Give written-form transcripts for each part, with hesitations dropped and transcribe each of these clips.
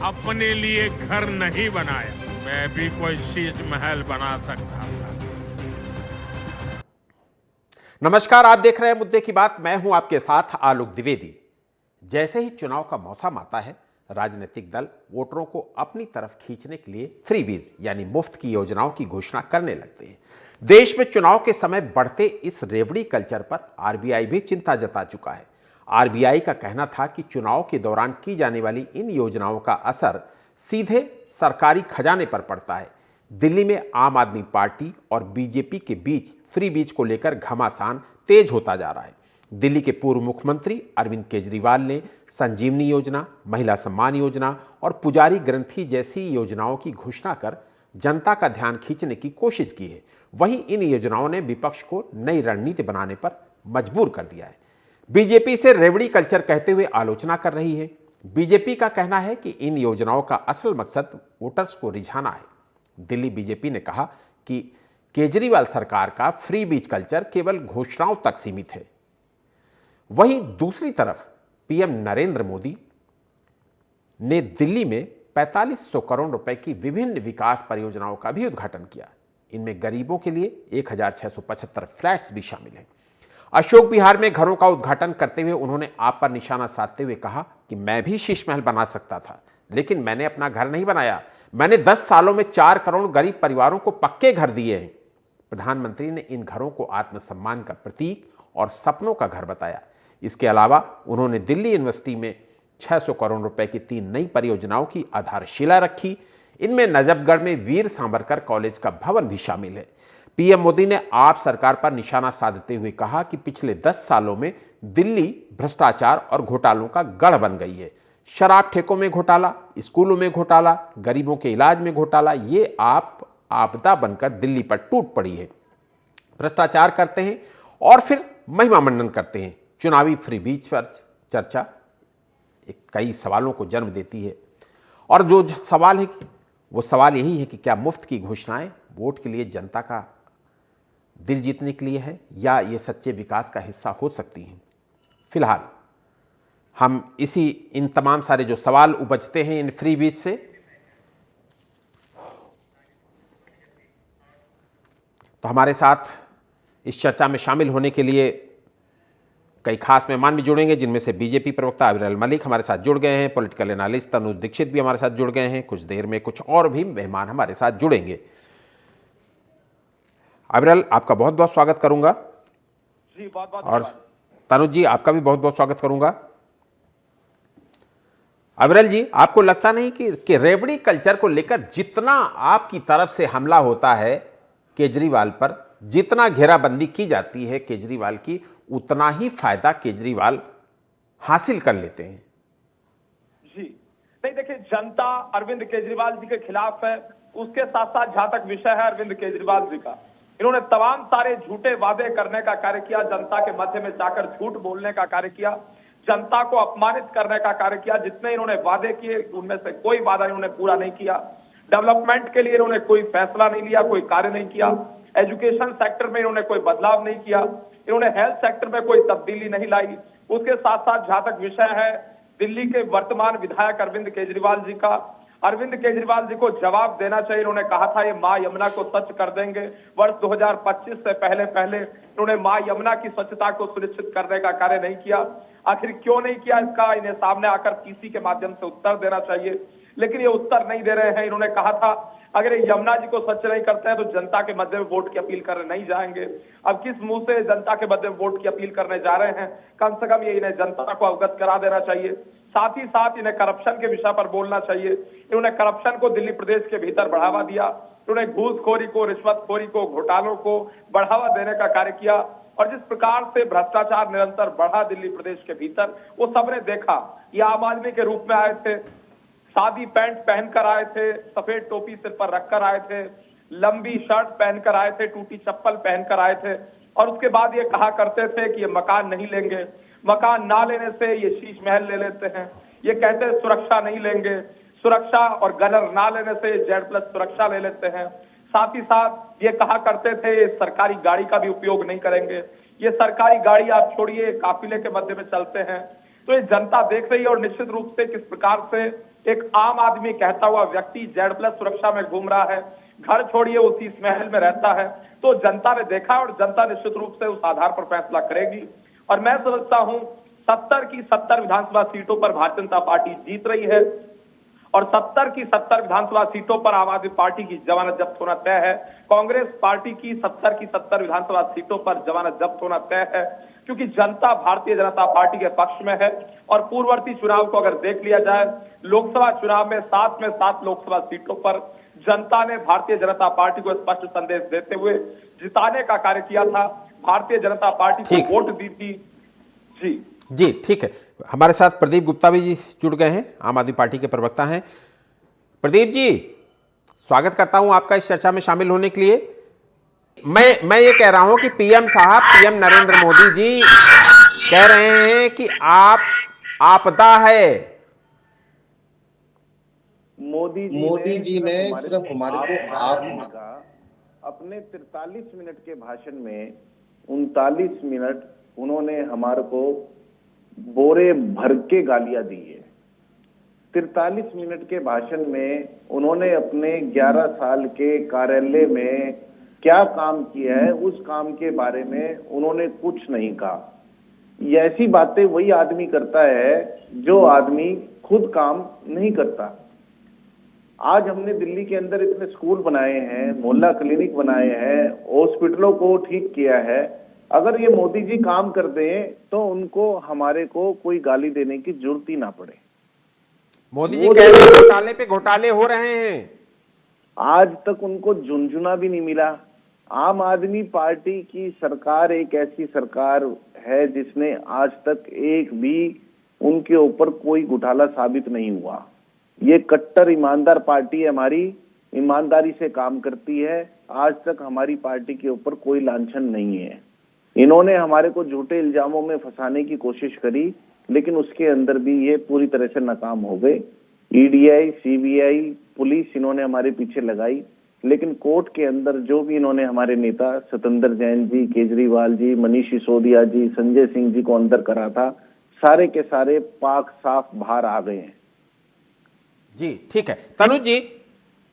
अपने लिए घर नहीं बनाया, मैं भी कोई शीश महल बना सकता था। नमस्कार, आप देख रहे हैं मुद्दे की बात। मैं हूं आपके साथ आलोक द्विवेदी। जैसे ही चुनाव का मौसम आता है, राजनीतिक दल वोटरों को अपनी तरफ खींचने के लिए फ्रीबीज यानी मुफ्त की योजनाओं की घोषणा करने लगते हैं। देश में चुनाव के समय बढ़ते इस रेवड़ी कल्चर पर आरबीआई भी चिंता जता चुका है। आरबीआई का कहना था कि चुनाव के दौरान की जाने वाली इन योजनाओं का असर सीधे सरकारी खजाने पर पड़ता है। दिल्ली में आम आदमी पार्टी और बीजेपी के बीच फ्री बीज को लेकर घमासान तेज होता जा रहा है। दिल्ली के पूर्व मुख्यमंत्री अरविंद केजरीवाल ने संजीवनी योजना, महिला सम्मान योजना और पुजारी ग्रंथि जैसी योजनाओं की घोषणा कर जनता का ध्यान खींचने की कोशिश की है। वहीं इन योजनाओं ने विपक्ष को नई रणनीति बनाने पर मजबूर कर दिया है। बीजेपी से रेवड़ी कल्चर कहते हुए आलोचना कर रही है। बीजेपी का कहना है कि इन योजनाओं का असल मकसद वोटर्स को रिझाना है। दिल्ली बीजेपी ने कहा कि केजरीवाल सरकार का फ्री बीज कल्चर केवल घोषणाओं तक सीमित है। वहीं दूसरी तरफ पीएम नरेंद्र मोदी ने दिल्ली में 4500 करोड़ रुपए की विभिन्न विकास परियोजनाओं का भी उद्घाटन किया। इनमें गरीबों के लिए 1675 फ्लैट्स भी शामिल हैं। अशोक विहार में घरों का उद्घाटन करते हुए उन्होंने आप पर निशाना साधते हुए कहा कि मैं भी शीश महल बना सकता था, लेकिन मैंने अपना घर नहीं बनाया। मैंने 10 सालों में 4 करोड़ गरीब परिवारों को पक्के घर दिए हैं। प्रधानमंत्री ने इन घरों को आत्मसम्मान का प्रतीक और सपनों का घर बताया। इसके अलावा उन्होंने दिल्ली यूनिवर्सिटी में 600 करोड़ रुपए की 3 नई परियोजनाओं की आधारशिला रखी। इनमें नजफगढ़ में वीर सावरकर कॉलेज का भवन भी शामिल है। पीएम मोदी ने आप सरकार पर निशाना साधते हुए कहा कि पिछले 10 सालों में दिल्ली भ्रष्टाचार और घोटालों का गढ़ बन गई है। शराब ठेकों में घोटाला, स्कूलों में घोटाला, गरीबों के इलाज में घोटाला, ये आपदा बनकर दिल्ली पर टूट पड़ी है। भ्रष्टाचार करते हैं और फिर महिमा मंडन करते हैं। चुनावी फ्री बीज पर चर्चा कई सवालों को जन्म देती है, और जो सवाल है वो सवाल यही है कि क्या मुफ्त की घोषणाएं वोट के लिए जनता का दिल जीतने के लिए है, या ये सच्चे विकास का हिस्सा हो सकती हैं। फिलहाल हम इन तमाम सारे जो सवाल उपजते हैं इन फ्री बीज से, तो हमारे साथ इस चर्चा में शामिल होने के लिए कई खास मेहमान भी जुड़ेंगे, जिनमें से बीजेपी प्रवक्ता अविरल मलिक हमारे साथ जुड़ गए हैं। पॉलिटिकल एनालिस्ट तनुज दीक्षित भी हमारे साथ जुड़ गए हैं। कुछ देर में कुछ और भी मेहमान हमारे साथ जुड़ेंगे। अविरल, आपका बहुत बहुत स्वागत करूंगा जी। बहुत बहुत और तनुज जी, आपका भी बहुत बहुत स्वागत करूंगा। अविरल जी, आपको लगता नहीं कि रेवड़ी कल्चर को लेकर जितना आपकी तरफ से हमला होता है केजरीवाल पर, जितना घेराबंदी की जाती है केजरीवाल की, उतना ही फायदा केजरीवाल हासिल कर लेते हैं? जी नहीं, देखिए, जनता अरविंद केजरीवाल जी के खिलाफ है। उसके साथ साथ जहां तक विषय है अरविंद केजरीवाल जी का, इन्होंने तमाम सारे झूठे वादे करने का कार्य किया, जनता के मध्य में जाकर झूठ बोलने का कार्य किया, जनता को अपमानित करने का कार्य किया। जितने इन्होंने वादे किए उनमें से कोई वादा इन्होंने पूरा नहीं किया। डेवलपमेंट के लिए इन्होंने कोई फैसला नहीं लिया, कोई कार्य नहीं किया। एजुकेशन सेक्टर में इन्होंने कोई बदलाव नहीं किया। इन्होंने हेल्थ सेक्टर में कोई तब्दीली नहीं लाई। उसके साथ साथ जहां तक विषय है दिल्ली के वर्तमान विधायक अरविंद केजरीवाल जी का, अरविंद केजरीवाल जी को जवाब देना चाहिए। इन्होंने कहा था ये मां यमुना को स्वच्छ कर देंगे। वर्ष 2025 से पहले इन्होंने मां यमुना की स्वच्छता को सुनिश्चित करने का कार्य नहीं किया। आखिर क्यों नहीं किया, इसका इन्हें सामने आकर पीसी के माध्यम से उत्तर देना चाहिए, लेकिन ये उत्तर नहीं दे रहे हैं। इन्होंने कहा था अगर ये यमुना जी को स्वच्छ नहीं करते हैं तो जनता के मध्य में वोट की अपील करने नहीं जाएंगे। अब किस मुंह से जनता के मध्य में वोट की अपील करने जा रहे हैं, कम से कम ये इन्हें जनता को अवगत करा देना चाहिए। साथ ही साथ इन्हें करप्शन के विषय पर बोलना चाहिए। इन्होंने करप्शन को दिल्ली प्रदेश के भीतर बढ़ावा दिया। इन्होंने घूसखोरी को, रिश्वतखोरी को, घोटालों को बढ़ावा देने का कार्य किया, और जिस प्रकार से भ्रष्टाचार निरंतर बढ़ा दिल्ली प्रदेश के भीतर, वो सबने देखा। ये आम आदमी के रूप में आए थे, सादी पैंट पहनकर आए थे, सफेद टोपी सिर पर रखकर आए थे, लंबी शर्ट पहनकर आए थे, टूटी चप्पल पहनकर आए थे, और उसके बाद ये कहा करते थे कि ये मकान नहीं लेंगे, मकान ना लेने से ये शीश महल ले लेते हैं। ये कहते हैं सुरक्षा नहीं लेंगे, सुरक्षा और गनर ना लेने से Z+ सुरक्षा ले लेते हैं। साथ ही साथ ये कहा करते थे सरकारी गाड़ी का भी उपयोग नहीं करेंगे। ये सरकारी गाड़ी आप छोड़िए, काफिले के मध्य में चलते हैं। तो ये जनता देख रही है, और निश्चित रूप से किस प्रकार से एक आम आदमी कहता हुआ व्यक्ति Z+ सुरक्षा में घूम रहा है, घर छोड़िए उसी महल में रहता है। तो जनता ने देखा और जनता निश्चित रूप से उस आधार पर फैसला करेगी। और मैं समझता हूं 70 की 70 विधानसभा सीटों पर भारतीय जनता पार्टी जीत रही है और 70 की 70 विधानसभा सीटों पर आम आदमी पार्टी की जमानत जब्त होना तय है। कांग्रेस पार्टी की 70 की 70 विधानसभा सीटों पर जमानत जब्त होना तय है, क्योंकि जनता भारतीय जनता पार्टी के पक्ष में है। और पूर्ववर्ती चुनाव को अगर देख लिया जाए, लोकसभा चुनाव में 7 लोकसभा सीटों पर जनता ने भारतीय जनता पार्टी को स्पष्ट संदेश देते हुए जिताने का कार्य किया था। भारतीय जनता पार्टी को वोट दी थी। जी ठीक है। हमारे साथ प्रदीप गुप्ता भी जी जुड़ गए हैं, आम आदमी पार्टी के प्रवक्ता हैं। प्रदीप जी, स्वागत करता हूं आपका इस चर्चा में शामिल होने के लिए। मैं ये कह रहा हूं कि पीएम साहब, पीएम नरेंद्र मोदी जी कह रहे हैं कि आप आपदा है। मोदी जी ने सिर्फ हमारे को आप अपने 43 मिनट के भाषण में 39 मिनट उन्होंने हमारे को बोरे भर के गालियां दी है। 43 मिनट के भाषण में उन्होंने अपने 11 साल के कार्यालय में क्या काम किया है, उस काम के बारे में उन्होंने कुछ नहीं कहा। ये ऐसी बातें वही आदमी करता है जो आदमी खुद काम नहीं करता। आज हमने दिल्ली के अंदर इतने स्कूल बनाए हैं, मोहल्ला क्लिनिक बनाए हैं, हॉस्पिटलों को ठीक किया है। अगर ये मोदी जी काम कर दें तो उनको हमारे को कोई गाली देने की जरूरत ही ना पड़े। मोदी जी कह रहे हैं घोटाले पे घोटाले हो रहे हैं। आज तक उनको झुनझुना भी नहीं मिला। आम आदमी पार्टी की सरकार एक ऐसी सरकार है जिसने आज तक एक भी उनके ऊपर कोई घोटाला साबित नहीं हुआ। ये कट्टर ईमानदार पार्टी है, हमारी ईमानदारी से काम करती है। आज तक हमारी पार्टी के ऊपर कोई लांछन नहीं है। इन्होंने हमारे को झूठे इल्जामों में फंसाने की कोशिश करी, लेकिन उसके अंदर भी ये पूरी तरह से नाकाम हो गए। ईडीआई, सीबीआई, पुलिस इन्होंने हमारे पीछे लगाई, लेकिन कोर्ट के अंदर जो भी इन्होंने हमारे नेता सत्येंद्र जैन जी, केजरीवाल जी, मनीष सिसोदिया जी, संजय सिंह जी को अंदर करा था, सारे के सारे पाक साफ बाहर आ गए हैं। जी ठीक है तनुज जी,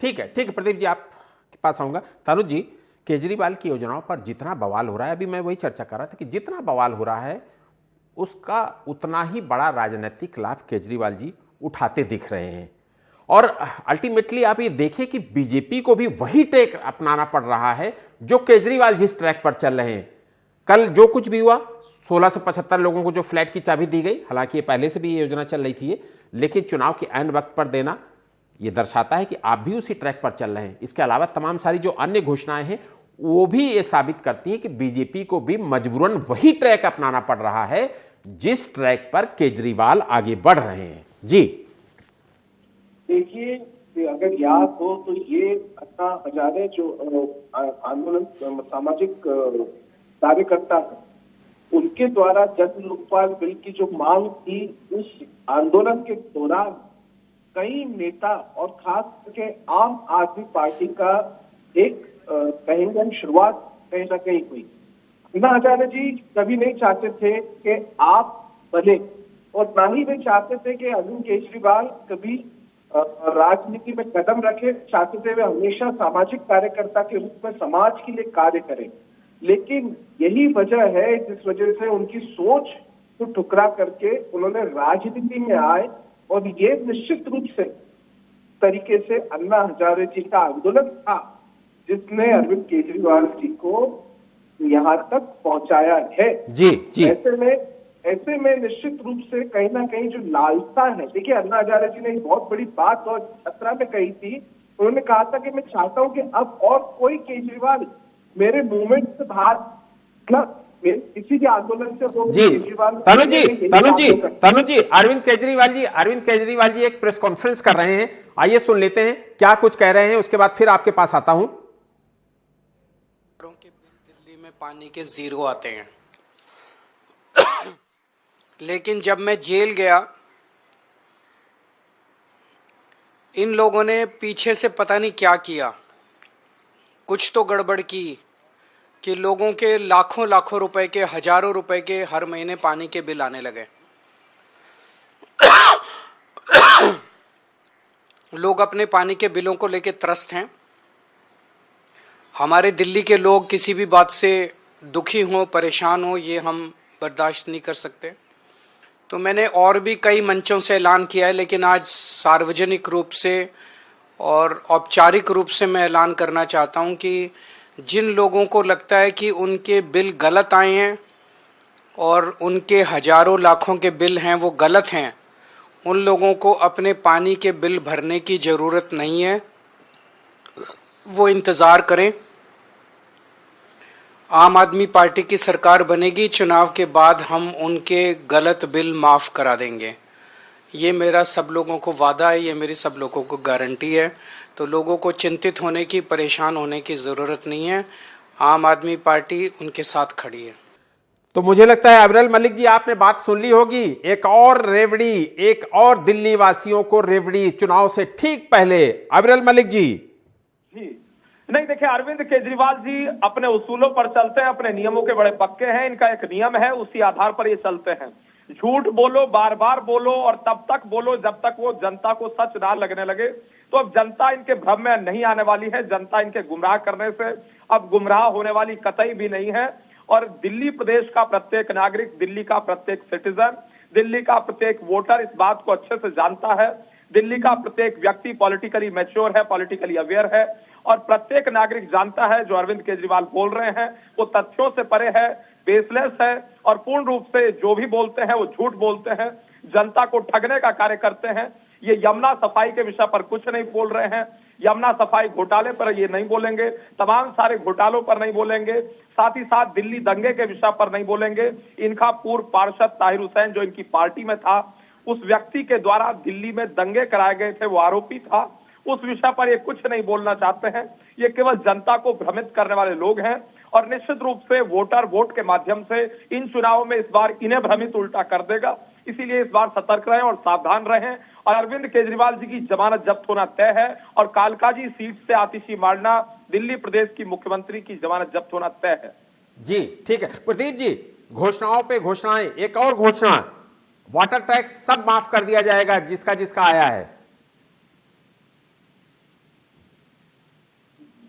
ठीक है प्रदीप जी आपके पास आऊंगा। तनुज जी, केजरीवाल की योजनाओं पर जितना बवाल हो रहा है, अभी मैं वही चर्चा कर रहा था कि जितना बवाल हो रहा है उसका उतना ही बड़ा राजनीतिक लाभ केजरीवाल जी उठाते दिख रहे हैं। और अल्टीमेटली आप ये देखिए कि बीजेपी को भी वही ट्रैक अपनाना पड़ रहा है जो केजरीवाल जिस ट्रैक पर चल रहे हैं। कल जो कुछ भी हुआ, 1675 लोगों को जो फ्लैट की चाबी दी गई, हालांकि ये पहले से भी ये योजना चल रही थी, लेकिन चुनाव के ऐन वक्त पर देना ये दर्शाता है कि आप भी उसी ट्रैक पर चल रहे हैं। इसके अलावा तमाम सारी जो अन्य घोषणाएं हैं वो भी ये साबित करती हैं कि बीजेपी को भी मजबूरन वही ट्रैक अपनाना पड़ रहा है जिस ट्रैक पर केजरीवाल आगे बढ़ रहे हैं। जी देखिए, अगर याद हो तो ये अन्ना हजारे जो आंदोलन सामाजिक कार्यकर्ता है, उनके द्वारा जन लोकपाल बिल की जो मांग थी, उस आंदोलन के दौरान कई नेता और खास करके आम आदमी पार्टी का एक कहीं शुरुआत कहीं ना कहीं हुई। अन्ना हजारे जी कभी नहीं चाहते थे कि आप बने, और ना ही वे चाहते थे कि अरविंद केजरीवाल कभी राजनीति में कदम रखे। चाहते थे वे हमेशा सामाजिक कार्यकर्ता के रूप में समाज के लिए कार्य करें। लेकिन यही वजह है जिस वजह से उनकी सोच को ठुकरा करके उन्होंने राजनीति में आए, और ये निश्चित रूप से तरीके से अन्ना हजारे जी का आंदोलन था जिसने अरविंद केजरीवाल जी को यहाँ तक पहुंचाया है। जी ऐसे में निश्चित रूप से कहीं ना कहीं जो लालसा है, देखिए अन्ना हजारे जी ने एक बहुत बड़ी बात और छत्रा में कही थी। उन्होंने कहा था कि मैं चाहता हूं कि अब और कोई केजरीवाल मेरे मूवमेंट से बाहर, मतलब किसी भी आंदोलन से वो जी केजरीवाल। तनुज जी, अरविंद केजरीवाल जी एक प्रेस कॉन्फ्रेंस कर रहे हैं, आइए सुन लेते हैं क्या कुछ कह रहे हैं, उसके बाद फिर आपके पास आता हूं। दिल्ली में पानी के 0 आते हैं, लेकिन जब मैं जेल गया, इन लोगों ने पीछे से पता नहीं क्या किया, कुछ तो गड़बड़ की कि लोगों के लाखों रुपए के, हजारों रुपए के हर महीने पानी के बिल आने लगे। लोग अपने पानी के बिलों को लेकर त्रस्त हैं। हमारे दिल्ली के लोग किसी भी बात से दुखी हों, परेशान हों, ये हम बर्दाश्त नहीं कर सकते। तो मैंने और भी कई मंचों से ऐलान किया है, लेकिन आज सार्वजनिक रूप से और औपचारिक रूप से मैं ऐलान करना चाहता हूं कि जिन लोगों को लगता है कि उनके बिल गलत आए हैं और उनके हजारों लाखों के बिल हैं वो गलत हैं, उन लोगों को अपने पानी के बिल भरने की ज़रूरत नहीं है, वो इंतज़ार करें। आम आदमी पार्टी की सरकार बनेगी, चुनाव के बाद हम उनके गलत बिल माफ़ करा देंगे। ये मेरा सब लोगों को वादा है, ये मेरी सब लोगों को गारंटी है। तो लोगों को चिंतित होने की, परेशान होने की ज़रूरत नहीं है। आम आदमी पार्टी उनके साथ खड़ी है। तो मुझे लगता है अबरल मलिक जी, आपने बात सुन ली होगी। एक और रेवड़ी, एक और दिल्ली वासियों को रेवड़ी चुनाव से ठीक पहले। अबरल मलिक जी। नहीं, देखिए, अरविंद केजरीवाल जी अपने उसूलों पर चलते हैं, अपने नियमों के बड़े पक्के हैं। इनका एक नियम है, उसी आधार पर ये चलते हैं। झूठ बोलो, बार बार बोलो, और तब तक बोलो जब तक वो जनता को सच ना लगने लगे। तो अब जनता इनके भ्रम में नहीं आने वाली है, जनता इनके गुमराह करने से अब गुमराह होने वाली कतई भी नहीं है। और दिल्ली प्रदेश का प्रत्येक नागरिक, दिल्ली का प्रत्येक सिटीजन, दिल्ली का प्रत्येक वोटर इस बात को अच्छे से जानता है। दिल्ली का प्रत्येक व्यक्ति पॉलिटिकली मैच्योर है, पॉलिटिकली अवेयर है, और प्रत्येक नागरिक जानता है जो अरविंद केजरीवाल बोल रहे हैं वो तथ्यों से परे है, बेसलेस है, और पूर्ण रूप से जो भी बोलते हैं वो झूठ बोलते हैं, जनता को ठगने का कार्य करते हैं। ये यमुना सफाई के विषय पर कुछ नहीं बोल रहे हैं, यमुना सफाई घोटाले पर ये नहीं बोलेंगे, तमाम सारे घोटालों पर नहीं बोलेंगे, साथ ही साथ दिल्ली दंगे के विषय पर नहीं बोलेंगे। इनका पूर्व पार्षद ताहिर हुसैन जो इनकी पार्टी में था, उस व्यक्ति के द्वारा दिल्ली में दंगे कराए गए थे, वो आरोपी था, उस विषय पर ये कुछ नहीं बोलना चाहते हैं। ये केवल जनता को भ्रमित करने वाले लोग हैं, और निश्चित रूप से वोटर वोट के माध्यम से इन चुनावों में इस बार इन्हें भ्रमित उल्टा कर देगा। इसीलिए इस बार सतर्क रहें और सावधान रहें। और अरविंद केजरीवाल जी की जमानत जब्त होना तय है, और कालकाजी सीट से आतिशी मारना, दिल्ली प्रदेश की मुख्यमंत्री की जमानत जब्त होना तय है। जी ठीक है प्रदीप जी, घोषणाओं पे घोषणाएं। एक और घोषणा, वाटर टैक्स सब माफ कर दिया जाएगा जिसका जिसका आया है।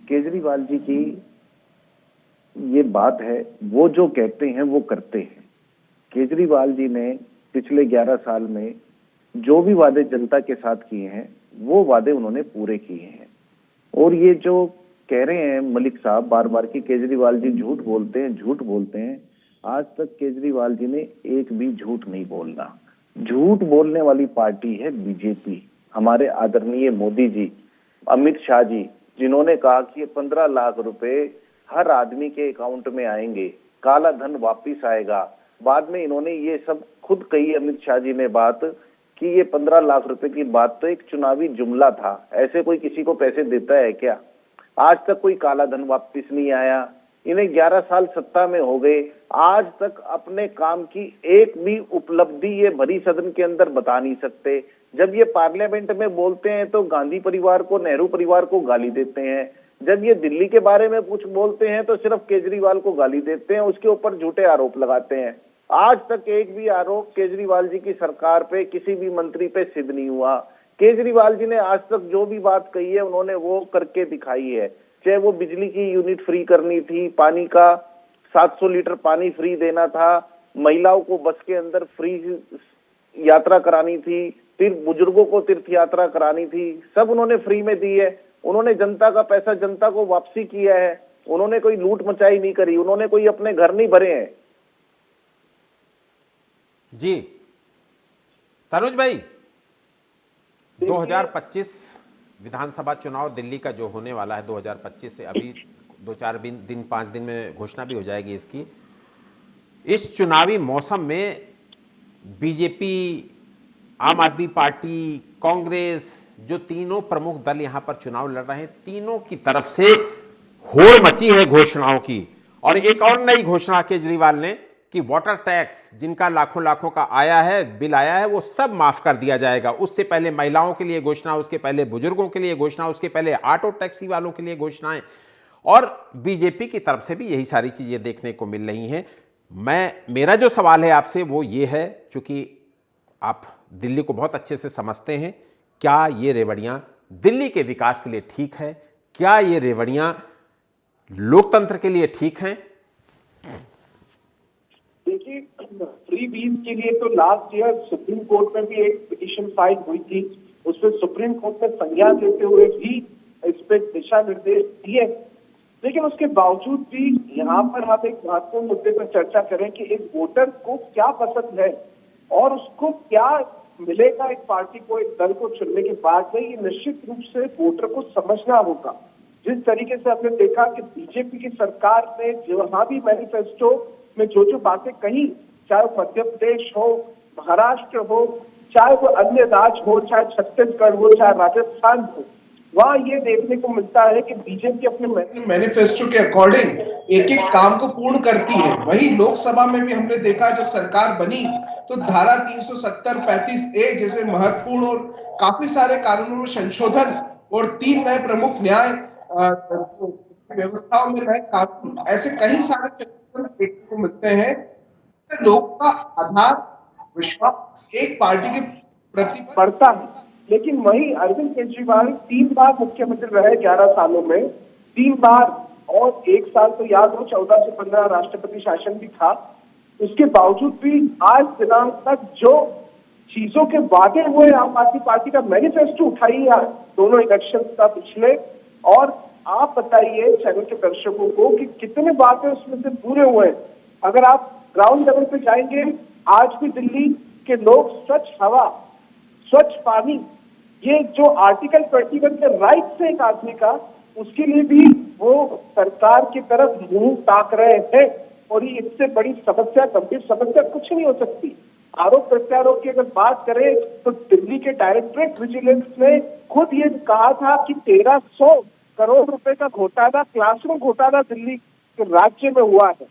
केजरीवाल जी की ये बात है, वो जो कहते हैं वो करते हैं। केजरीवाल जी ने पिछले 11 साल में जो भी वादे जनता के साथ किए हैं वो वादे उन्होंने पूरे किए हैं। और ये जो कह रहे हैं मलिक साहब बार बार कि केजरीवाल जी झूठ बोलते हैं, झूठ बोलते हैं, आज तक केजरीवाल जी ने एक भी झूठ नहीं बोलना। झूठ बोलने वाली पार्टी है बीजेपी। हमारे आदरणीय मोदी जी, अमित शाह जी, जिन्होंने कहा कि ये 15 लाख रुपए हर आदमी के अकाउंट में आएंगे, काला धन वापिस आएगा। बाद में इन्होंने ये सब खुद कही, अमित शाह जी ने बात, कि ये 15 लाख रुपए की बात तो एक चुनावी जुमला था, ऐसे कोई किसी को पैसे देता है क्या? आज तक कोई काला धन वापिस नहीं आया। इन्हें 11 साल सत्ता में हो गए, आज तक अपने काम की एक भी उपलब्धि ये भरी सदन के अंदर बता नहीं सकते। जब ये पार्लियामेंट में बोलते हैं तो गांधी परिवार को, नेहरू परिवार को गाली देते हैं। जब ये दिल्ली के बारे में कुछ बोलते हैं तो सिर्फ केजरीवाल को गाली देते हैं, उसके ऊपर झूठे आरोप लगाते हैं। आज तक एक भी आरोप केजरीवाल जी की सरकार पे, किसी भी मंत्री पे सिद्ध नहीं हुआ। केजरीवाल जी ने आज तक जो भी बात कही है उन्होंने वो करके दिखाई है। चाहे वो बिजली की यूनिट फ्री करनी थी, पानी का 700 लीटर पानी फ्री देना था, महिलाओं को बस के अंदर फ्री यात्रा करानी थी, फिर बुजुर्गों को तीर्थ यात्रा करानी थी, सब उन्होंने फ्री में दी है। उन्होंने जनता का पैसा जनता को वापसी किया है। उन्होंने कोई लूट मचाई नहीं करी, उन्होंने कोई अपने घर नहीं भरे हैं। जी तनुज भाई, 2025 विधानसभा चुनाव दिल्ली का जो होने वाला है 2025 से अभी 2-4 दिन 5 दिन में घोषणा भी हो जाएगी इसकी। इस चुनावी मौसम में बीजेपी, आम आदमी पार्टी, कांग्रेस, जो तीनों प्रमुख दल यहां पर चुनाव लड़ रहे हैं, तीनों की तरफ से होड़ मची है घोषणाओं की। और एक और नई घोषणा केजरीवाल ने कि वाटर टैक्स जिनका लाखों लाखों का आया है, बिल आया है, वो सब माफ कर दिया जाएगा। उससे पहले महिलाओं के लिए घोषणा, उसके पहले बुजुर्गों के लिए घोषणा, उसके पहले ऑटो टैक्सी वालों के लिए घोषणाएं, और बीजेपी की तरफ से भी यही सारी चीजें देखने को मिल रही हैं। मेरा जो सवाल है आपसे वो ये है, चूंकि आप दिल्ली को बहुत अच्छे से समझते हैं, क्या ये रेवड़ियां दिल्ली के विकास के लिए ठीक है? क्या ये रेवड़ियां लोकतंत्र के लिए ठीक हैं? देखिए, फ्री बीज के लिए तो लास्ट ईयर सुप्रीम कोर्ट में भी एक पिटीशन फाइल हुई थी। उसमें सुप्रीम कोर्ट ने संज्ञान लेते हुए भी इस पे दिशा निर्देश दिए, लेकिन उसके बावजूद भी यहाँ पर हम एक महत्वपूर्ण मुद्दे पर चर्चा करें कि एक वोटर को क्या पसंद है और उसको क्या मिलेगा एक पार्टी को, एक दल को चुनने के बाद में, ये निश्चित रूप से वोटर को समझना होगा। जिस तरीके से हमने देखा कि बीजेपी की सरकार ने जहां भी मैनिफेस्टो में जो बातें कही, चाहे वो मध्य प्रदेश हो, महाराष्ट्र हो, चाहे वो अन्य राज्य हो, चाहे छत्तीसगढ़ हो, चाहे राजस्थान हो, वहाँ ये देखने को मिलता है कि बीजेपी अपने मैनिफेस्टो के अकॉर्डिंग एक एक काम को पूर्ण करती है। वहीं लोकसभा में भी हमने देखा जब सरकार बनी तो धारा 370, 35A जैसे महत्वपूर्ण और काफी सारे कानूनों में संशोधन और 3 नए प्रमुख न्याय व्यवस्थाओं में नए कानून, ऐसे कई सारे संशोधन देखने को मिलते हैं। लोगों का आधार विश्वास एक पार्टी के प्रति बढ़ता है। लेकिन वही अरविंद केजरीवाल 3 बार मुख्यमंत्री रहे 11 सालों में, 3 बार, और 1 साल तो याद हो 14 से 15 राष्ट्रपति शासन भी था। उसके बावजूद भी आज दिनांक तक जो चीजों के वादे हुए आम आदमी पार्टी का मैनिफेस्टो उठाइए दोनों इलेक्शन का पिछले, और आप बताइए चैनल के दर्शकों को कि कितने वादे उसमें से पूरे हुए। अगर आप ग्राउंड लेवल पे जाएंगे, आज भी दिल्ली के लोग स्वच्छ हवा, स्वच्छ पानी, ये जो आर्टिकल 21 के राइट से एक आदमी का, उसके लिए भी वो सरकार की तरफ मुंह ताक रहे हैं। और ये इससे बड़ी समस्या, गंभीर समस्या कुछ नहीं हो सकती। आरोप प्रत्यारोप की अगर बात करें तो दिल्ली के डायरेक्टरेट विजिलेंस ने खुद ये कहा था कि 1300 करोड़ रुपए का घोटाला, क्लासरूम घोटाला दिल्ली के राज्य में हुआ है।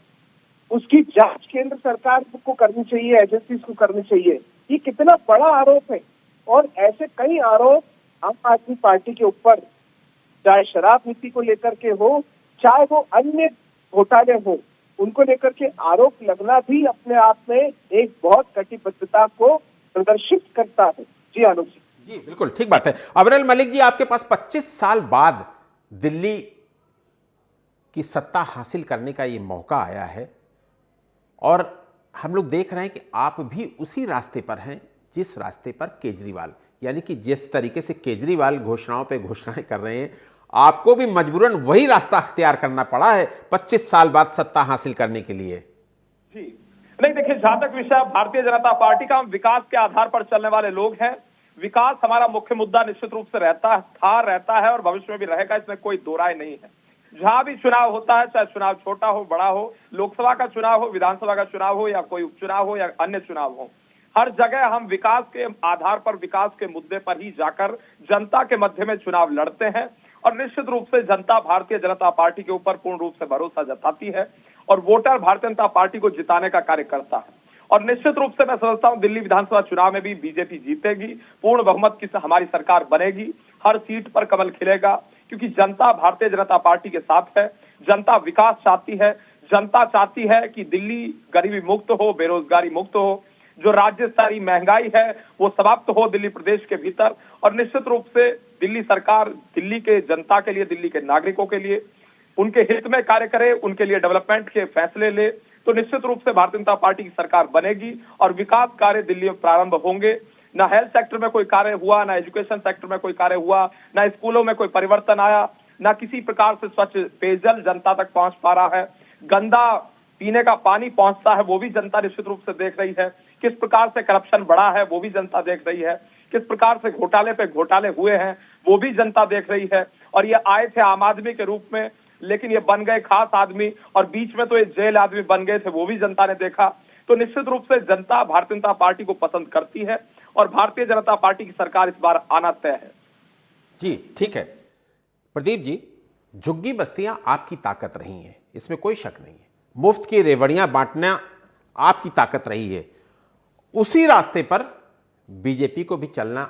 उसकी जांच केंद्र सरकार को करनी चाहिए, एजेंसी को करनी चाहिए। ये कितना बड़ा आरोप है। और ऐसे कई आरोप आम आदमी पार्टी के ऊपर, चाहे शराब नीति को लेकर के हो, चाहे वो अन्य घोटाले हो, उनको लेकर के आरोप लगना भी अपने आप में एक बहुत कटिबद्धता को प्रदर्शित करता है। जी आलोक जी, बिल्कुल ठीक बात है। अबरल मलिक जी, आपके पास 25 साल बाद दिल्ली की सत्ता हासिल करने का ये मौका आया है और हम लोग देख रहे हैं कि आप भी उसी रास्ते पर हैं जिस रास्ते पर केजरीवाल, यानी कि जिस तरीके से केजरीवाल घोषणाओं पे घोषणाएं कर रहे हैं, आपको भी मजबूरन वही रास्ता अख्तियार करना पड़ा है 25 साल बाद सत्ता हासिल करने के लिए। जी नहीं, देखिए, जहां तक विषय भारतीय जनता पार्टी का, हम विकास के आधार पर चलने वाले लोग हैं। विकास हमारा मुख्य मुद्दा निश्चित रूप से रहता है और भविष्य में भी रहेगा, इसमें कोई दो राय नहीं है। जहां भी चुनाव होता है, चाहे चुनाव छोटा हो बड़ा हो, लोकसभा का चुनाव हो, विधानसभा का चुनाव हो, या कोई उपचुनाव हो, या अन्य चुनाव हो, हर जगह हम विकास के आधार पर, विकास के मुद्दे पर ही जाकर जनता के मध्य में चुनाव लड़ते हैं। और निश्चित रूप से जनता भारतीय जनता पार्टी के ऊपर पूर्ण रूप से भरोसा जताती है और वोटर भारतीय जनता पार्टी को जिताने का कार्य करता है। और निश्चित रूप से मैं समझता हूं दिल्ली विधानसभा चुनाव में भी बीजेपी जीतेगी, पूर्ण बहुमत की हमारी सरकार बनेगी, हर सीट पर कमल खिलेगा, क्योंकि जनता भारतीय जनता पार्टी के साथ है। जनता विकास चाहती है, जनता चाहती है कि दिल्ली गरीबी मुक्त हो, बेरोजगारी मुक्त हो, जो राज्य स्तरीय महंगाई है वो समाप्त हो दिल्ली प्रदेश के भीतर। और निश्चित रूप से दिल्ली सरकार दिल्ली के जनता के लिए, दिल्ली के नागरिकों के लिए, उनके हित में कार्य करे, उनके लिए डेवलपमेंट के फैसले ले, तो निश्चित रूप से भारतीय जनता पार्टी की सरकार बनेगी और विकास कार्य दिल्ली में प्रारंभ होंगे। ना हेल्थ सेक्टर में कोई कार्य हुआ, ना एजुकेशन सेक्टर में कोई कार्य हुआ, ना स्कूलों में कोई परिवर्तन आया, ना किसी प्रकार से स्वच्छ पेयजल जनता तक पहुंच पा रहा है, गंदा पीने का पानी पहुंचता है वो भी जनता निश्चित रूप से देख रही है, किस प्रकार से करप्शन बढ़ा है वो भी जनता देख रही है, किस प्रकार से घोटाले पे घोटाले हुए हैं वो भी जनता देख रही है। और ये आए थे आम आदमी के रूप में, लेकिन ये बन गए खास आदमी, और बीच में तो ये जेल आदमी बन गए थे, वो भी जनता ने देखा। तो निश्चित रूप से जनता भारतीय जनता पार्टी को पसंद करती है और भारतीय जनता पार्टी की सरकार इस बार आना तय है। जी ठीक है प्रदीप जी, झुग्गी बस्तियां आपकी ताकत रही हैं, इसमें कोई शक नहीं है। मुफ्त की रेवड़ियां बांटना आपकी ताकत रही है। उसी रास्ते पर बीजेपी को भी चलना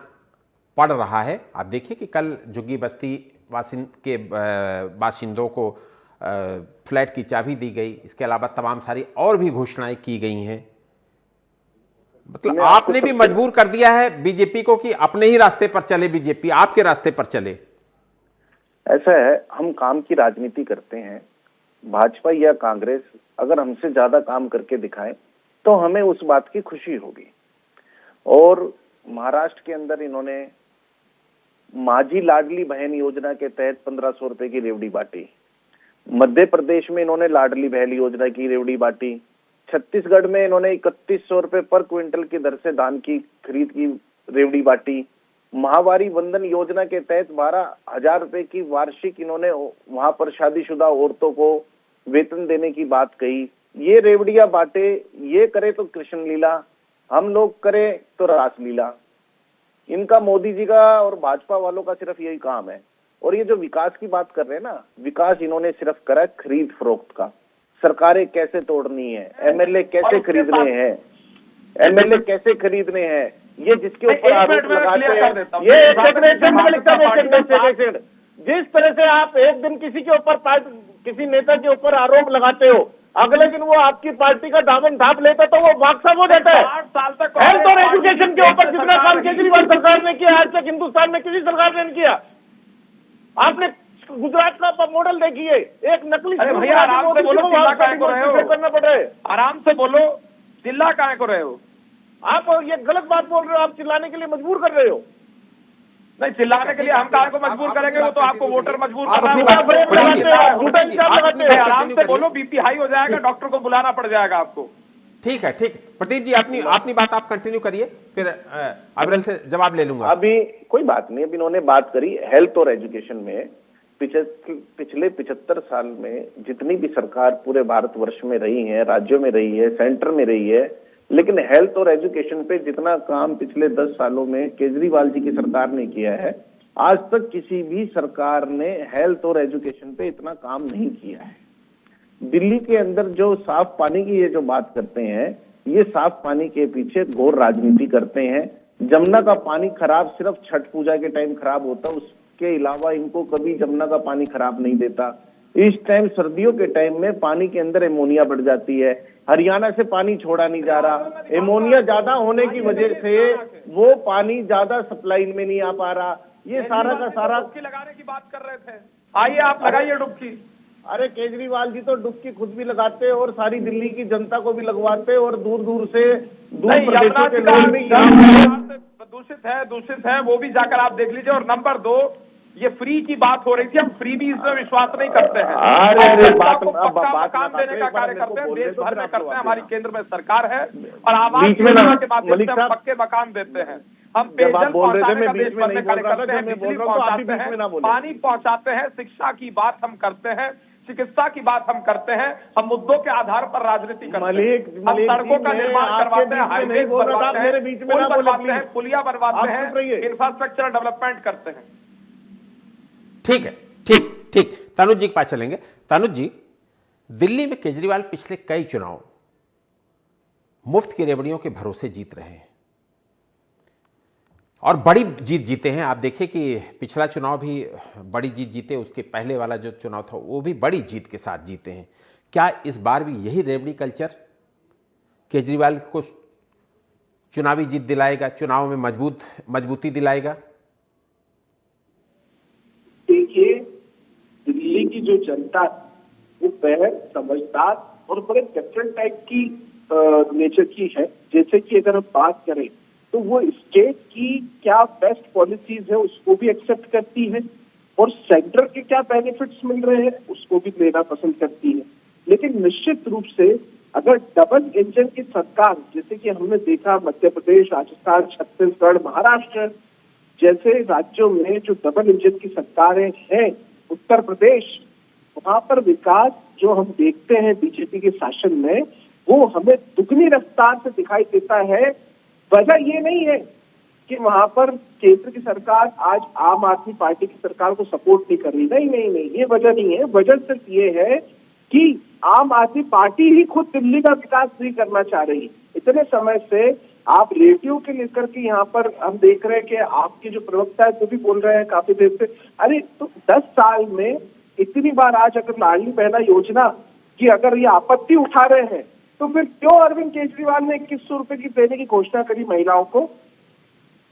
पड़ रहा है। आप देखिए कि कल झुग्गी बस्ती के बाशिंदों को फ्लैट की चाबी दी गई, इसके अलावा तमाम सारी और भी घोषणाएं की गई हैं। मतलब आपने भी मजबूर कर दिया है बीजेपी को कि अपने ही रास्ते पर चले, बीजेपी आपके रास्ते पर चले। ऐसा है, हम काम की राजनीति करते हैं। भाजपा या कांग्रेस अगर हमसे ज्यादा काम करके दिखाए तो हमें उस बात की खुशी होगी। और महाराष्ट्र के अंदर इन्होंने माझी लाडली बहन योजना के तहत 1500 रुपए की रेवड़ी बांटी। मध्य प्रदेश में इन्होंने लाडली बहन योजना की रेवड़ी बांटी। छत्तीसगढ़ में इन्होंने 3100 रुपए पर क्विंटल की दर से धान की खरीद की रेवड़ी बांटी। महावारी वंदन योजना के तहत 12,000 रुपए की वार्षिक इन्होंने वहां पर शादीशुदा औरतों को वेतन देने की बात कही। ये रेवड़ियां बांटे, ये करे तो कृष्ण लीला, हम लोग करें तो रासलीला। इनका, मोदी जी का और भाजपा वालों का सिर्फ यही काम है। और ये जो विकास की बात कर रहे हैं ना, विकास इन्होंने सिर्फ करा खरीद फरोख्त का। सरकारें कैसे तोड़नी है, एमएलए कैसे खरीदने हैं, एमएलए कैसे खरीदने हैं, ये जिसके ऊपर आरोप लगाते हैं। ये जिस तरह से आप एक दिन किसी के ऊपर, किसी नेता के ऊपर आरोप लगाते हो, अगले दिन वो आपकी पार्टी का दामन ढांप लेता तो वो बाक्सा हो जाता है। 8 साल तक हेल्थ और एजुकेशन के ऊपर जितना काम केजरीवाल सरकार ने किया, आज तक हिंदुस्तान में किसी सरकार ने नहीं किया। आपने गुजरात का मॉडल देखिए, एक नकली। अरे भैया आराम से बोलो, चिल्ला काहे को रहे हो? करना पड़ रहा है। आराम से बोलो, चिल्ला काहे को रहे हो? आप ये गलत बात बोल रहे हो, आप चिल्लाने के लिए मजबूर कर रहे हो। नहीं, चिल्लाने के लिए हम काहे को मजबूर करेंगे? वो तो आपको वोटर मजबूर कर रहा है। आराम से बोलो, बीपी हाई हो जाएगा, डॉक्टर को बुलाना पड़ जाएगा आपको। ठीक है, ठीक। प्रदीप जी अपनी बात आप कंटिन्यू करिए, फिर अविरल से जवाब ले लूंगा। अभी कोई बात नहीं, अभी इन्होंने बात करी हेल्थ और एजुकेशन में। पिछले 75 साल में जितनी भी सरकार पूरे भारतवर्ष में रही है, राज्यों में रही है, सेंटर में रही है, लेकिन हेल्थ और एजुकेशन पे जितना काम पिछले 10 सालों में केजरीवाल जी की सरकार ने किया है, आज तक किसी भी सरकार ने हेल्थ और एजुकेशन पे इतना काम नहीं किया है। दिल्ली के अंदर जो साफ पानी की ये जो बात करते हैं, ये साफ पानी के पीछे घोर राजनीति करते हैं। जमुना का पानी खराब सिर्फ छठ पूजा के टाइम खराब होता, उसके अलावा इनको कभी जमुना का पानी खराब नहीं देता। इस टाइम सर्दियों के टाइम में पानी के अंदर एमोनिया बढ़ जाती है, हरियाणा से पानी छोड़ा नहीं जा रहा। एमोनिया ज्यादा होने की वजह से वो पानी ज्यादा सप्लाई में नहीं आ पा रहा। ये सारा का सारा डुबकी लगाने की बात कर रहे थे, आइए आप लगाइए डुबकी। अरे केजरीवाल जी तो डुबकी खुद भी लगाते और सारी दिल्ली की जनता को भी लगवाते, और दूर दूर से दूर प्रदेशों के लोग भी दूषित है, वो भी जाकर आप देख लीजिए। और नंबर 2, ये फ्री की बात हो रही थी, हम फ्री भी इसमें विश्वास नहीं करते हैं। मकान देने का कार्य करते हैं, देश भर में करते हैं, हमारी केंद्र में सरकार है और आवास योजना के माध्यम से हम पक्के मकान देते हैं। हम पेयजल पहुंचाने का देश भर में कार्य करते हैं, बिजली पहुंचाते हैं, पानी पहुंचाते हैं, शिक्षा की बात हम करते हैं, चिकित्सा की बात हम करते हैं। हम मुद्दों के आधार पर राजनीति करते हैं। हम सड़कों का निर्माण करवाते हैं, हाईवे बनवाते हैं, पुल बनवाते हैं, पुलिया बनवाते हैं, इंफ्रास्ट्रक्चर डेवलपमेंट करते हैं। ठीक है, ठीक। तनुज जी के पास चलेंगे। तनुज जी, दिल्ली में केजरीवाल पिछले कई चुनाव मुफ्त की रेवड़ियों के भरोसे जीत रहे हैं और बड़ी जीत जीते हैं। आप देखिए कि पिछला चुनाव भी बड़ी जीत जीते, उसके पहले वाला जो चुनाव था वो भी बड़ी जीत के साथ जीते हैं। क्या इस बार भी यही रेवड़ी कल्चर केजरीवाल को चुनावी जीत दिलाएगा, चुनाव में मजबूती दिलाएगा? देखिए, दिल्ली की जो जनता वो बेहद समझदार और बड़े डिफरेंट टाइप की नेचर की है। जैसे कि अगर हम बात करें तो वो स्टेट की क्या बेस्ट पॉलिसीज है उसको भी एक्सेप्ट करती है, और सेंटर के क्या बेनिफिट्स मिल रहे हैं उसको भी लेना पसंद करती है। लेकिन निश्चित रूप से अगर डबल इंजन की सरकार, जैसे कि हमने देखा मध्य प्रदेश, राजस्थान, छत्तीसगढ़, महाराष्ट्र जैसे राज्यों में जो डबल इंजन की सरकारें हैं, उत्तर प्रदेश, वहां पर विकास जो हम देखते हैं बीजेपी के शासन में, वो हमें दुगनी रफ्तार से दिखाई देता है। वजह ये नहीं है कि वहां पर केंद्र की सरकार आज आम आदमी पार्टी की सरकार को सपोर्ट नहीं कर रही, नहीं, ये वजह नहीं है। वजह सिर्फ ये है कि आम आदमी पार्टी ही खुद दिल्ली का विकास नहीं करना चाह रही। इतने समय से आप रेडियो के लेकर के यहाँ पर हम देख रहे हैं कि आपके जो प्रवक्ता है वो भी बोल रहे हैं काफी देर से, अरे तो 10 साल में इतनी बार आज अगर लाडली बहना योजना की अगर ये आपत्ति उठा रहे हैं तो फिर क्यों अरविंद केजरीवाल ने 2100 रुपए की देने की घोषणा करी महिलाओं को?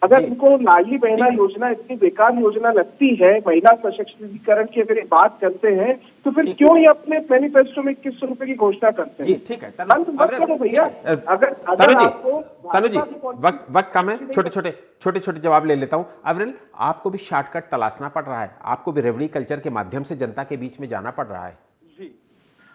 अगर इनको लाडली बहना योजना इतनी बेकार योजना लगती है, महिला सशक्तिकरण की अगर ये बात करते हैं, तो फिर क्यों ये अपने मैनिफेस्टो में 2100 रुपए की घोषणा करते हैं? जी ठीक है अंत मत करो भैया। अगर तनु जी वक्त कम है, छोटे छोटे जवाब ले लेता हूं। अवरिल, आपको भी शॉर्टकट तलाशना पड़ रहा है, आपको भी रेवड़ी कल्चर के माध्यम से जनता के बीच में जाना पड़ रहा है। जी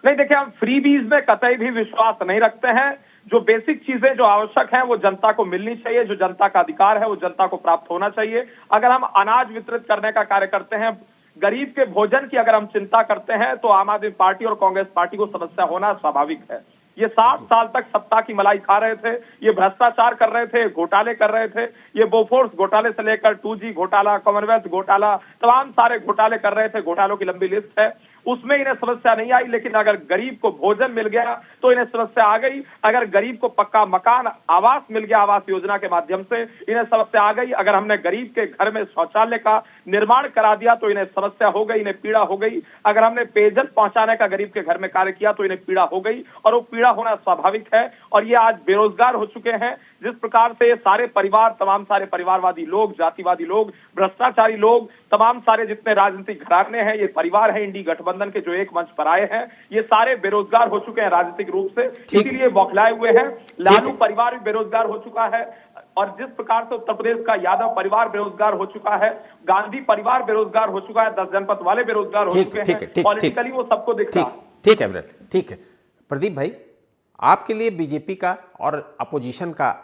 नहीं, देखिए हम फ्रीबीज में कतई भी विश्वास नहीं रखते हैं। जो बेसिक चीजें जो आवश्यक हैं वो जनता को मिलनी चाहिए, जो जनता का अधिकार है वो जनता को प्राप्त होना चाहिए। अगर हम अनाज वितरित करने का कार्य करते हैं, गरीब के भोजन की अगर हम चिंता करते हैं, तो आम आदमी पार्टी और कांग्रेस पार्टी को समस्या होना स्वाभाविक है। ये 60 साल तक सत्ता की मलाई खा रहे थे, ये भ्रष्टाचार कर रहे थे, घोटाले कर रहे थे, ये बोफोर्स घोटाले से लेकर 2G घोटाला, कॉमनवेल्थ घोटाला, तमाम सारे घोटाले कर रहे थे। घोटालों की लंबी लिस्ट है, उसमें इन्हें समस्या नहीं आई। लेकिन अगर गरीब को भोजन मिल गया तो इन्हें समस्या आ गई। अगर गरीब को पक्का मकान, आवास मिल गया आवास योजना के माध्यम से, इन्हें समस्या आ गई। अगर हमने गरीब के घर में शौचालय का निर्माण करा दिया तो इन्हें समस्या हो गई, इन्हें पीड़ा हो गई। अगर हमने पेयजल पहुंचाने का गरीब के घर में कार्य किया तो इन्हें पीड़ा हो गई, और वो पीड़ा होना स्वाभाविक है। और ये आज बेरोजगार हो चुके हैं। जिस प्रकार से ये सारे परिवार, तमाम सारे परिवारवादी लोग, जातिवादी लोग, भ्रष्टाचारी लोग, तमाम सारे जितने राजनीतिक घराने हैं, ये परिवार है इंडी गठबंधन के जो एक मंच पर आए हैं, ये सारे बेरोजगार हो चुके हैं राजनीतिक रूप से, इसीलिए बौखलाए हुए हैं। लालू परिवार भी बेरोजगार हो चुका है, और जिस प्रकार से उत्तर प्रदेश का यादव परिवार बेरोजगार हो चुका है, गांधी परिवार बेरोजगार हो चुका है, 10 जनपद वाले बेरोजगार हो चुके हैं, पॉलिटिकली वो सबको दिख रहा है। ठीक है अमृत, ठीक है। प्रदीप भाई, आपके लिए बीजेपी का और अपोजिशन का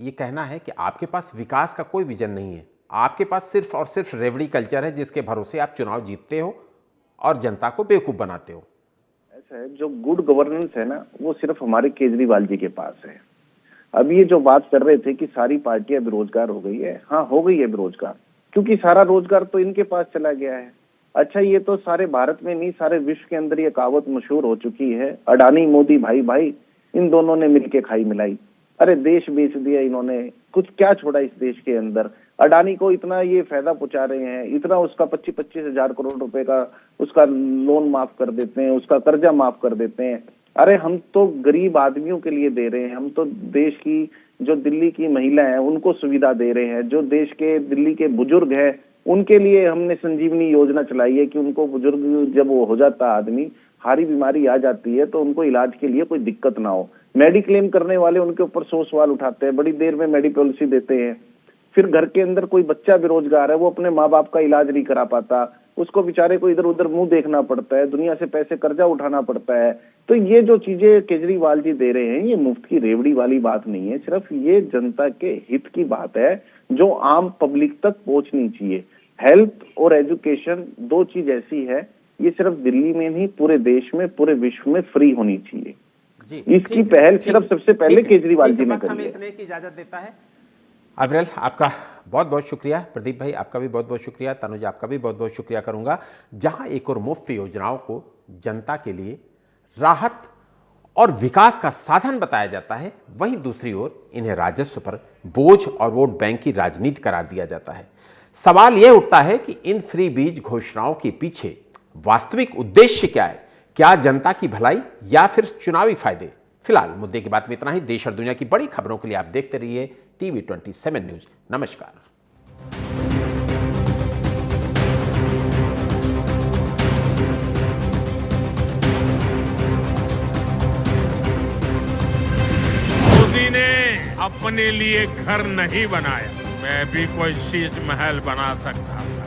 ये कहना है कि आपके पास विकास का कोई विजन नहीं है, आपके पास सिर्फ और सिर्फ रेवड़ी कल्चर है, जिसके भरोसे आप चुनाव जीतते हो और जनता को बेवकूफ बनाते हो। ऐसा है, जो गुड गवर्नेंस है ना, वो सिर्फ हमारे केजरीवाल जी के पास है। अब ये जो बात कर रहे थे कि सारी पार्टियां बेरोजगार हो गई है, हाँ हो गई है बेरोजगार, क्योंकि सारा रोजगार तो इनके पास चला गया है। अच्छा, ये तो सारे भारत में नहीं, सारे विश्व के अंदर ये कहावत मशहूर हो चुकी है, अडानी मोदी भाई भाई, इन दोनों ने मिलके खाई मिलाई। अरे देश बेच दिया इन्होंने, कुछ क्या छोड़ा इस देश के अंदर। अडानी को इतना ये फायदा पहुंचा रहे हैं, इतना उसका 25-25 हजार करोड़ रुपए का उसका लोन माफ कर देते हैं, उसका कर्जा माफ कर देते हैं। अरे हम तो गरीब आदमियों के लिए दे रहे हैं, हम तो देश की जो दिल्ली की महिला है उनको सुविधा दे रहे हैं, जो देश के दिल्ली के बुजुर्ग हैं उनके लिए हमने संजीवनी योजना चलाई है कि उनको बुजुर्ग जब वो हो जाता आदमी, हारी बीमारी आ जाती है, तो उनको इलाज के लिए कोई दिक्कत ना हो। मेडिक्लेम करने वाले उनके ऊपर 100 सवाल उठाते हैं, बड़ी देर में मेडी पॉलिसी देते हैं। फिर घर के अंदर कोई बच्चा बेरोजगार है, वो अपने माँ बाप का इलाज नहीं करा पाता, उसको बेचारे को इधर उधर मुंह देखना पड़ता है, दुनिया से पैसे कर्जा उठाना पड़ता है। तो ये जो चीजें केजरीवाल जी दे रहे हैं, ये मुफ्त की रेवड़ी वाली बात नहीं है, सिर्फ ये जनता के हित की बात है जो आम पब्लिक तक पहुंचनी चाहिए। हेल्थ और एजुकेशन 2 चीज ऐसी है, ये सिर्फ दिल्ली में नहीं, पूरे देश में, पूरे विश्व में फ्री होनी चाहिए। इसकी पहल सिर्फ सबसे पहले केजरीवाल जी ने करी है। इतने की इजाजत देता है। अविरल, आपका बहुत बहुत शुक्रिया। प्रदीप भाई, आपका भी बहुत बहुत शुक्रिया। तनुज, आपका भी बहुत बहुत शुक्रिया करूंगा। जहां एक और मुफ्त योजनाओं को जनता के लिए राहत और विकास का साधन बताया जाता है, वहीं दूसरी ओर इन्हें राजस्व पर बोझ और वोट बैंक की राजनीति करार दिया जाता है। सवाल यह उठता है कि इन फ्री बीज घोषणाओं के पीछे वास्तविक उद्देश्य क्या है? क्या जनता की भलाई या फिर चुनावी फायदे? फिलहाल मुद्दे की बात में इतना ही। देश और दुनिया की बड़ी खबरों के लिए आप देखते रहिए TV27 न्यूज। नमस्कार। मोदी ने अपने लिए घर नहीं बनाया, मैं भी कोई शीश महल बना सकता हूं।